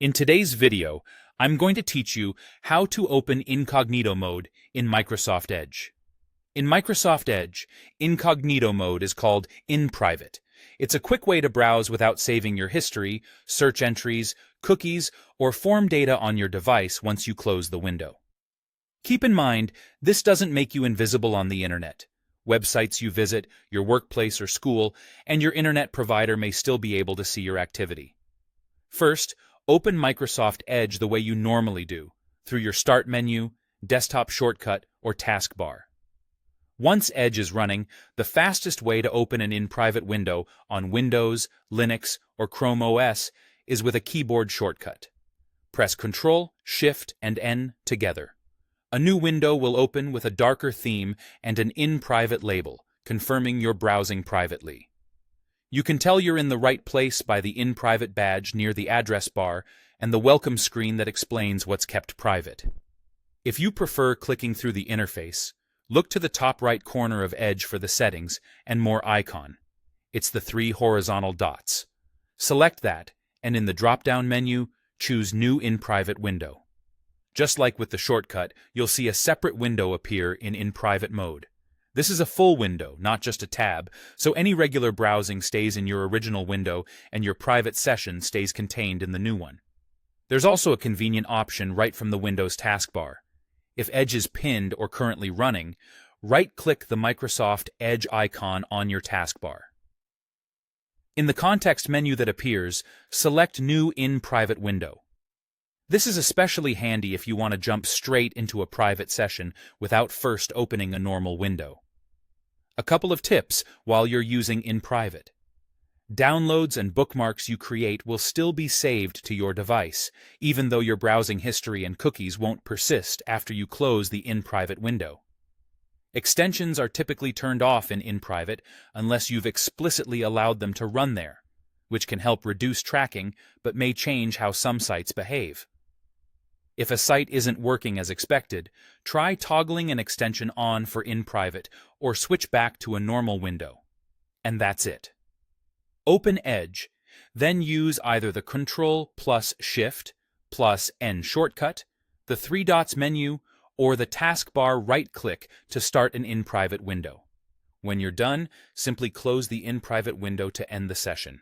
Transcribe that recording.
In today's video, I'm going to teach you how to open Incognito Mode in Microsoft Edge. In Microsoft Edge, Incognito Mode is called InPrivate. It's a quick way to browse without saving your history, search entries, cookies, or form data on your device once you close the window. Keep in mind, this doesn't make you invisible on the internet. Websites you visit, your workplace or school, and your internet provider may still be able to see your activity. First, open Microsoft Edge the way you normally do, through your Start menu, desktop shortcut, or taskbar. Once Edge is running, the fastest way to open an InPrivate window on Windows, Linux, or Chrome OS is with a keyboard shortcut. Press Ctrl, Shift, and N together. A new window will open with a darker theme and an InPrivate label, confirming you're browsing privately. You can tell you're in the right place by the InPrivate badge near the address bar and the welcome screen that explains what's kept private. If you prefer clicking through the interface, look to the top right corner of Edge for the settings and more icon. It's the 3 horizontal dots. Select that, and in the drop-down menu, choose New InPrivate Window. Just like with the shortcut, you'll see a separate window appear in InPrivate mode. This is a full window, not just a tab, so any regular browsing stays in your original window and your private session stays contained in the new one. There's also a convenient option right from the Windows taskbar. If Edge is pinned or currently running, right-click the Microsoft Edge icon on your taskbar. In the context menu that appears, select New InPrivate Window. This is especially handy if you want to jump straight into a private session without first opening a normal window. A couple of tips while you're using InPrivate. Downloads and bookmarks you create will still be saved to your device, even though your browsing history and cookies won't persist after you close the InPrivate window. Extensions are typically turned off in InPrivate unless you've explicitly allowed them to run there, which can help reduce tracking but may change how some sites behave. If a site isn't working as expected, try toggling an extension on for InPrivate or switch back to a normal window. And that's it. Open Edge, then use either the Ctrl plus Shift plus N shortcut, the 3 dots menu, or the taskbar right-click to start an InPrivate window. When you're done, simply close the InPrivate window to end the session.